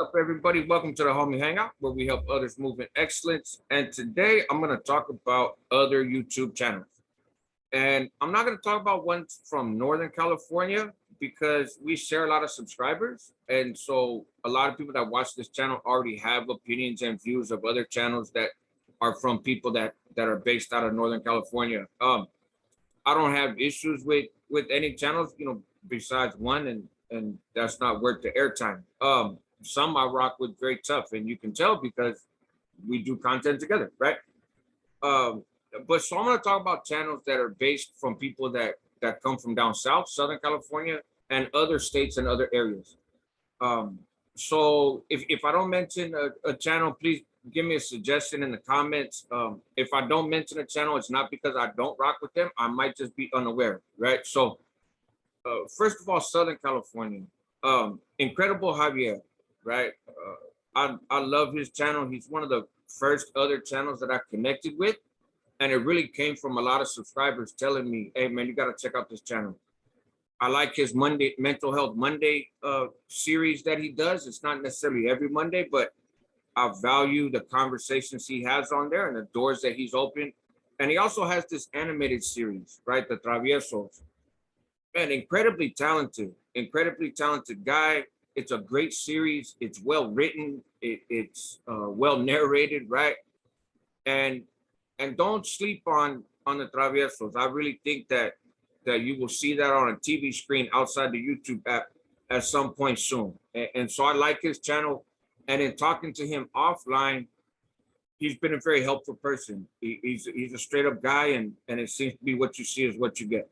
Up, everybody? Welcome to the Homie Hangout, where we help others move in excellence. And today I'm going to talk about other YouTube channels. And I'm not going to talk about ones from Northern California because we share a lot of subscribers. And so a lot of people that watch this channel already have opinions and views of other channels that are from people that are based out of Northern California. I don't have issues with any channels, besides one, and that's not worth the airtime. Some I rock with very tough, and you can tell because we do content together, right? But so I'm going to talk about channels that are based from people that come from down south, Southern California, and other states and other areas. So if I don't mention a channel, please give me a suggestion in the comments. If I don't mention a channel, it's not because I don't rock with them. I might just be unaware, right? So first of all, Southern California, Incredible Javier, right? I love his channel. He's one of the first other channels that I connected with. And it really came from a lot of subscribers telling me, hey, man, you got to check out this channel. I like his Monday Mental Health Monday series that he does. It's not necessarily every Monday, but I value the conversations he has on there and the doors that he's opened. And he also has this animated series, right? The Traviesos. Man, incredibly talented guy. It's a great series. It's well written. It's well narrated, right? And don't sleep on the Traviesos. I really think that you will see that on a TV screen outside the YouTube app at some point soon. And so I like his channel. And in talking to him offline, he's been a very helpful person. He's a straight up guy, and it seems to be what you see is what you get.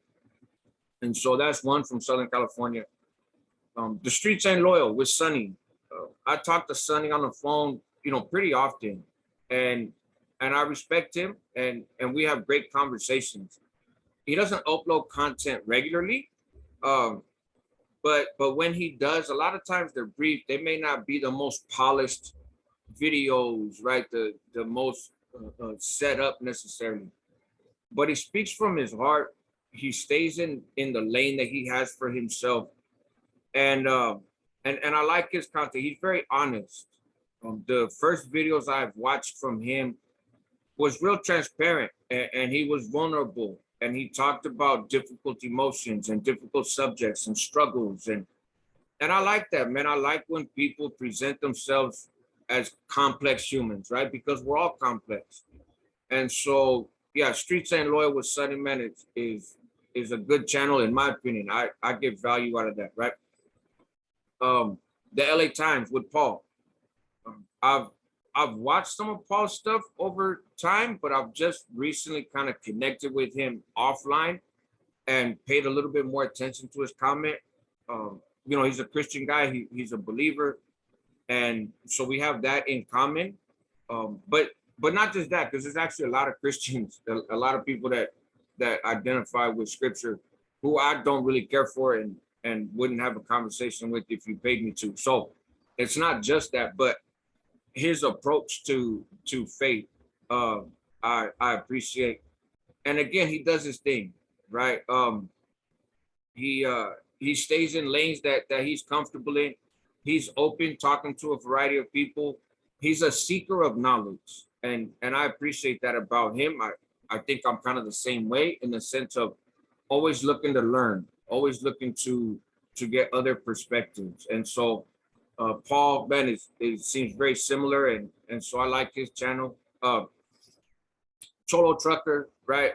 And so that's one from Southern California. The Streets Ain't Loyal with Sonny. I talk to Sonny on the phone, pretty often, and I respect him, and we have great conversations. He doesn't upload content regularly, but when he does, a lot of times they're brief. They may not be the most polished videos, right? The most set up necessarily, but he speaks from his heart. He stays in the lane that he has for himself, and I like his content. He's very honest. The first videos I've watched from him was real transparent, and he was vulnerable, and he talked about difficult emotions and difficult subjects and struggles, and I like that, man. I like when people present themselves as complex humans, right? Because we're all complex. And so, yeah, Streets Ain't Loyal with Sonny, man, is a good channel in my opinion. I get value out of that, right? The LA Times with Paul. I've watched some of Paul's stuff over time, but I've just recently kind of connected with him offline and paid a little bit more attention to his comment. He's a Christian guy. He's a believer, and so we have that in common. But not just that, because there's actually a lot of Christians, a lot of people that identify with Scripture, who I don't really care for and wouldn't have a conversation with if you paid me to. So it's not just that, but his approach to faith, I appreciate. And again, he does his thing, right? He stays in lanes that he's comfortable in. He's open, talking to a variety of people. He's a seeker of knowledge, and I appreciate that about him. I think I'm kind of the same way, in the sense of always looking to learn, always looking to get other perspectives. And so Paul, man, it seems very similar, and so I like his channel. Cholo Trucker, right?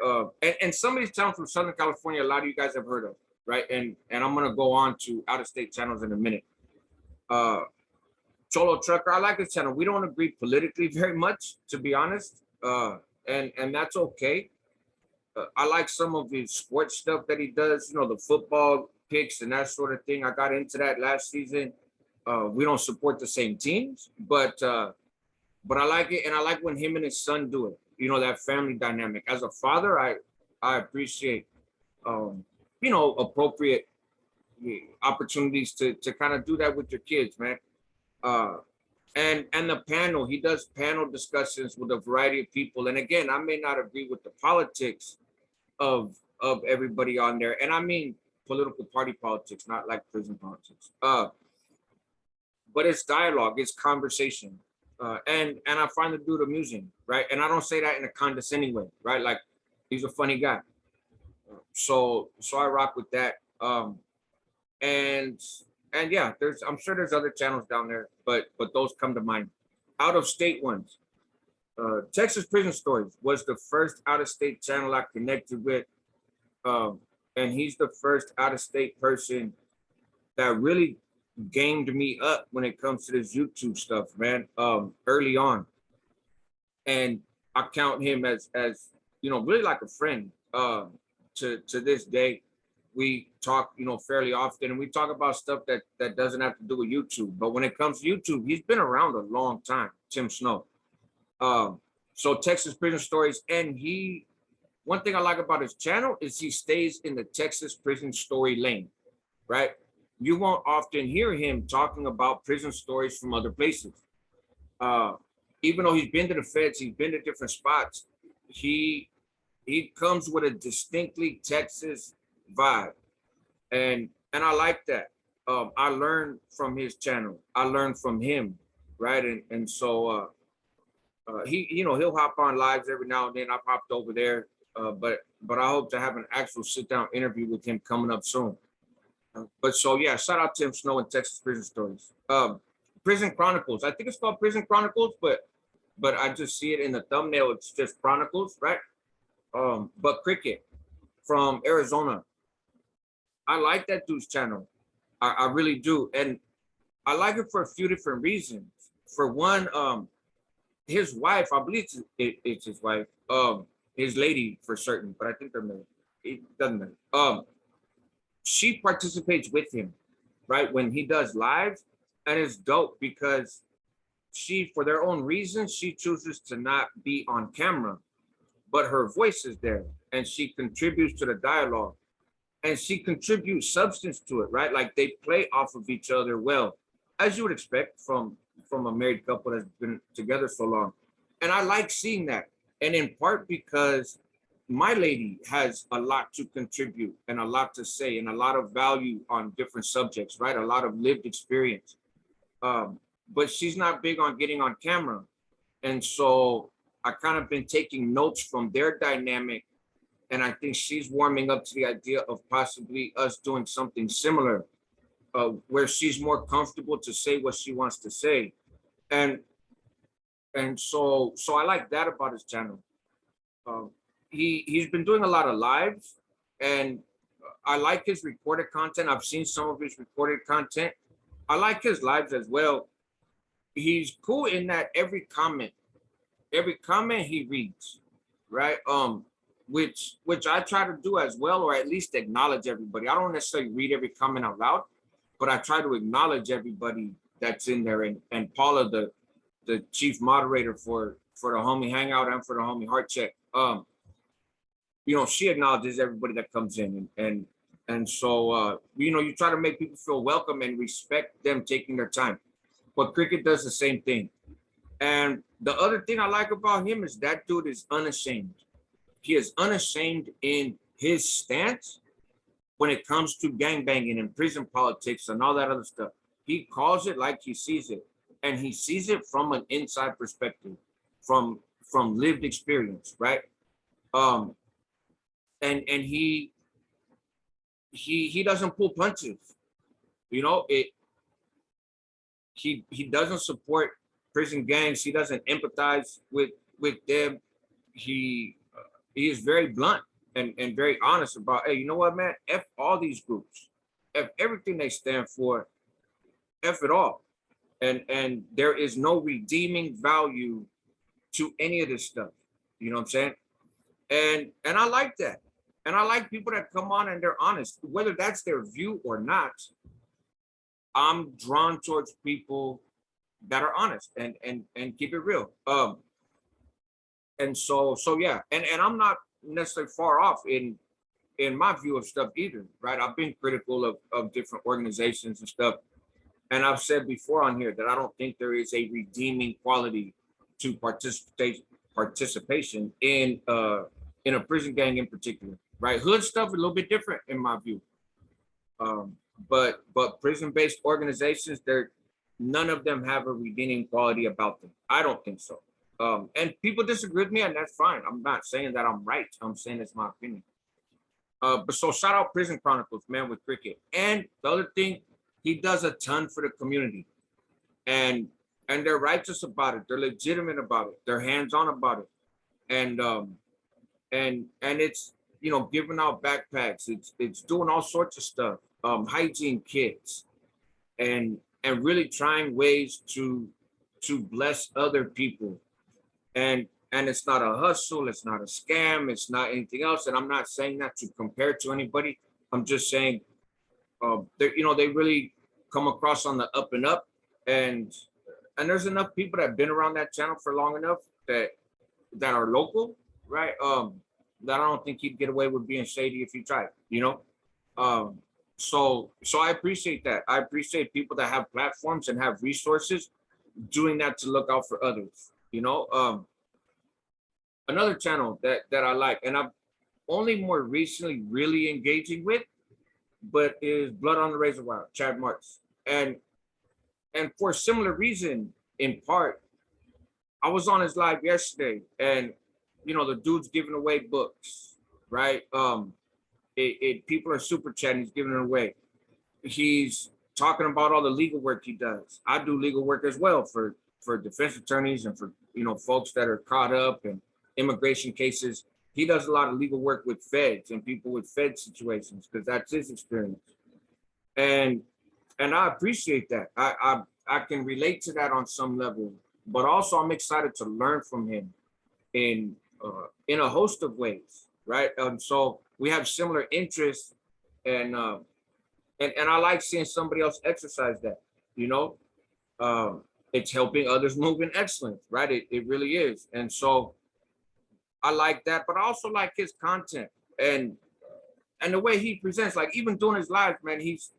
And some of these channels from Southern California, a lot of you guys have heard of, right? And I'm gonna go on to out-of-state channels in a minute. Cholo Trucker, I like his channel. We don't agree politically very much, to be honest, and that's okay. I like some of his sports stuff that he does, the football picks and that sort of thing. I got into that last season. We don't support the same teams, but I like it, and I like when him and his son do it. That family dynamic. As a father, I appreciate appropriate opportunities to kind of do that with your kids, man. And the panel, he does panel discussions with a variety of people. And again, I may not agree with the politics of everybody on there, and I mean political party politics, not like prison politics. but it's dialogue, it's conversation. And I find the dude amusing, right? And I don't say that in a condescending way, right? Like he's a funny guy. So I rock with that. And and yeah, I'm sure there's other channels down there, but those come to mind. Out of state ones. Texas Prison Stories was the first out of state channel I connected with. Um, and he's the first out of state person that really gamed me up when it comes to this YouTube stuff, man. Early on. And I count him as really like a friend. To this day, we talk fairly often, and we talk about stuff that doesn't have to do with YouTube. But when it comes to YouTube, he's been around a long time, Tim Snow. So Texas Prison Stories, and one thing I like about his channel is he stays in the Texas prison story lane, right? You won't often hear him talking about prison stories from other places. Uh, Even though he's been to the feds, he's been to different spots, he comes with a distinctly Texas vibe. And I like that. I learned from his channel. I learned from him, right? And so he'll hop on lives every now and then. I've hopped over there, but I hope to have an actual sit down interview with him coming up soon. But so yeah, shout out Tim Snow and Texas Prison Stories. Prison Chronicles. I think it's called Prison Chronicles, but I just see it in the thumbnail. It's just Chronicles, right? But Cricket from Arizona. I like that dude's channel. I really do. And I like it for a few different reasons. For one, his wife, I believe it's his wife, his lady for certain, but I think they're married. It doesn't matter. She participates with him, right? When he does lives, and it's dope because she, for their own reasons, she chooses to not be on camera, but her voice is there and she contributes to the dialogue and she contributes substance to it, right? Like they play off of each other well, as you would expect from a married couple that's been together so long. And I like seeing that. And in part because my lady has a lot to contribute and a lot to say and a lot of value on different subjects, right? A lot of lived experience. But she's not big on getting on camera. And so I kind of been taking notes from their dynamic. And I think she's warming up to the idea of possibly us doing something similar, where she's more comfortable to say what she wants to say. And so I like that about his channel. Um, he's been doing a lot of lives, and I like his recorded content. I've seen some of his recorded content. I like his lives as well. He's cool in that every comment he reads, right? Which I try to do as well, or at least acknowledge everybody. I don't necessarily read every comment out loud, but I try to acknowledge everybody that's in there. And Paula, the chief moderator for the Homie Hangout and for the Homie Heart Check, she acknowledges everybody that comes in, and so you try to make people feel welcome and respect them taking their time. But Cricket does the same thing. And the other thing I like about him is that dude is unashamed. He is unashamed in his stance when it comes to gangbanging and prison politics and all that other stuff. He calls it like he sees it, and he sees it from an inside perspective, from lived experience, right? And he doesn't pull punches. He doesn't support prison gangs. He doesn't empathize with them. He is very blunt and very honest about, hey, you know what, man? F all these groups. F everything they stand for. F it all. And there is no redeeming value to any of this stuff. You know what I'm saying? And I like that. And I like people that come on and they're honest, whether that's their view or not. I'm drawn towards people that are honest and keep it real. And so yeah, and I'm not necessarily far off in my view of stuff either, right? I've been critical of different organizations and stuff, and I've said before on here that I don't think there is a redeeming quality to participation in a prison gang in particular, right? Hood stuff a little bit different in my view, but prison-based organizations, none of them have a redeeming quality about them. I don't think so. And people disagree with me, and that's fine. I'm not saying that I'm right. I'm saying it's my opinion. But so shout out Prison Chronicles, man, with Cricket. And the other thing, he does a ton for the community, and they're righteous about it. They're legitimate about it. They're hands-on about it, and it's, you know, giving out backpacks. It's doing all sorts of stuff. Hygiene kits, and really trying ways to bless other people. And it's not a hustle, it's not a scam, it's not anything else. And I'm not saying that to compare to anybody. I'm just saying, you know, they really come across on the up and up, and there's enough people that have been around that channel for long enough that are local, right? That I don't think he'd get away with being shady if he tried, you know. So I appreciate that. I appreciate people that have platforms and have resources doing that to look out for others, you know. Another channel that I like, and I'm only more recently really engaging with, but is Blood on the Razor Wire, Chad Marks. And for a similar reason, in part, I was on his live yesterday, and you know, the dude's giving away books, right? People are super chatting, he's giving it away. He's talking about all the legal work he does. I do legal work as well for defense attorneys and for, you know, folks that are caught up in immigration cases. He does a lot of legal work with feds and people with fed situations because that's his experience. And I appreciate that. I can relate to that on some level, but also I'm excited to learn from him in a host of ways, right? So we have similar interests, and I like seeing somebody else exercise that, you know. It's helping others move in excellence, right? It really is. And so I like that, but I also like his content and the way he presents, like even doing his lives, man, he's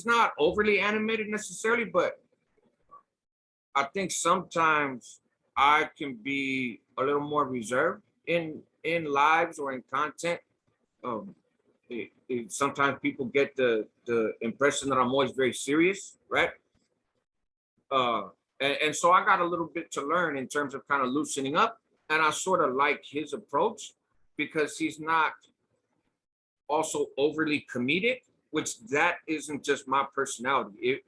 not overly animated necessarily, but I think sometimes I can be a little more reserved in lives or in content. Um, Sometimes people get the impression that I'm always very serious, right? Uh, and so I got a little bit to learn in terms of kind of loosening up, and I sort of like his approach because he's not also overly comedic, which that isn't just my personality.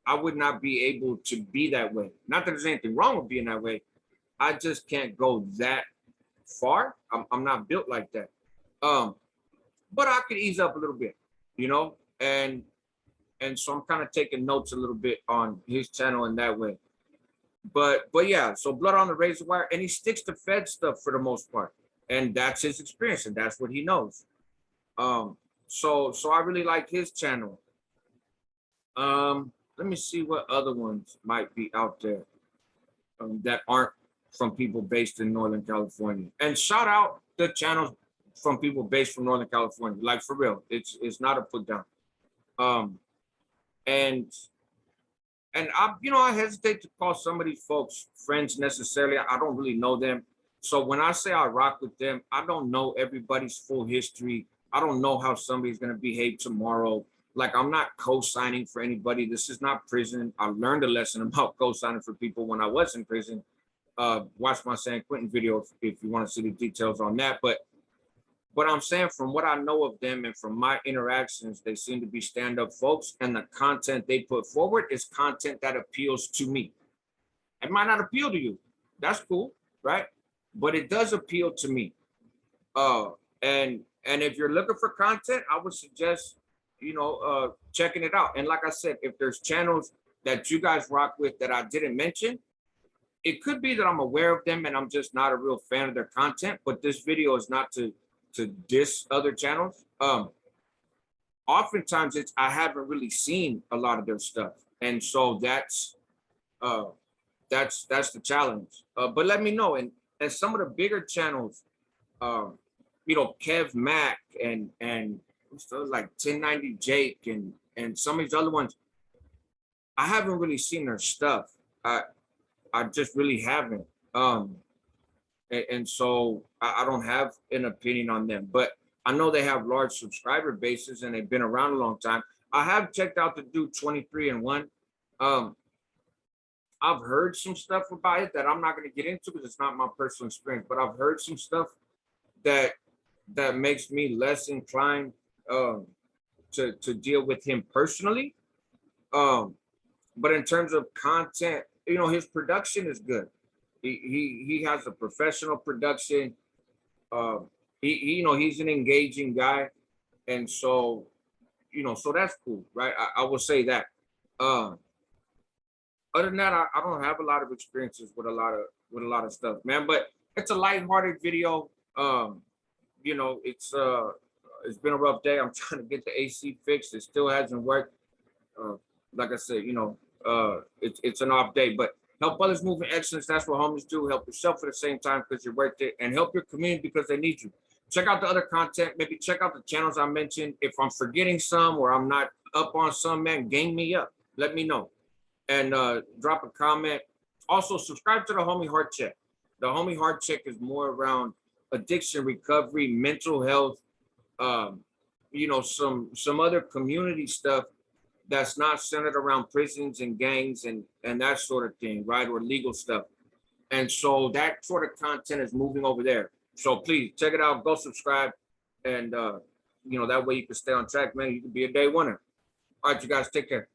I would not be able to be that way. Not that there's anything wrong with being that way. I just can't go that far. I'm not built like that. But I could ease up a little bit, you know, and so I'm kind of taking notes a little bit on his channel in that way. But yeah, so Blood on the Razor Wire, and he sticks to Fed stuff for the most part, and that's his experience, and that's what he knows. So I really like his channel. Let me see what other ones might be out there that aren't from people based in Northern California. And shout out the channels from people based from Northern California, like for real. It's not a put down. And I, you know, I hesitate to call some of these folks friends necessarily. I don't really know them. So when I say I rock with them, I don't know everybody's full history. I don't know how somebody's going to behave tomorrow. Like, I'm not co-signing for anybody. This is not prison. I learned a lesson about co-signing for people when I was in prison. Watch my San Quentin video if you want to see the details on that. But I'm saying, from what I know of them and from my interactions, they seem to be stand-up folks, and the content they put forward is content that appeals to me. It might not appeal to you. That's cool, right? But it does appeal to me. And if you're looking for content, I would suggest, you know, checking it out. And like I said, if there's channels that you guys rock with that I didn't mention, it could be that I'm aware of them and I'm just not a real fan of their content. But this video is not to diss other channels. Oftentimes I haven't really seen a lot of their stuff, and so that's the challenge. But let me know. And some of the bigger channels, you know, Kev Mack and like 1090 Jake and some of these other ones, I haven't really seen their stuff. I just really haven't. And so I don't have an opinion on them, but I know they have large subscriber bases and they've been around a long time. I have checked out the dude 23 and 1. I've heard some stuff about it that I'm not going to get into because it's not my personal experience, but I've heard some stuff that makes me less inclined um, to deal with him personally. Um, but in terms of content, his production is good. He has a professional production. He's an engaging guy, and so so that's cool, right? I will say that. Um, Other than that, I don't have a lot of experiences with a lot of stuff, man. But it's a lighthearted video. It's been a rough day. I'm trying to get the AC fixed. It still hasn't worked. Uh, like I said, it's an off day, but help others move in excellence. That's what homies do. Help yourself at the same time because you're worth it, and help your community because they need you. Check out the other content. Maybe check out the channels I mentioned. If I'm forgetting some or I'm not up on some, man, gang me up. Let me know and drop a comment. Also, subscribe to the Homie Heart Check. The Homie Heart Check is more around addiction recovery, mental health, um, some other community stuff that's not centered around prisons and gangs and that sort of thing, right? Or legal stuff. And so that sort of content is moving over there. So please check it out, go subscribe, and that way you can stay on track, man. You can be a day winner. All right, you guys take care.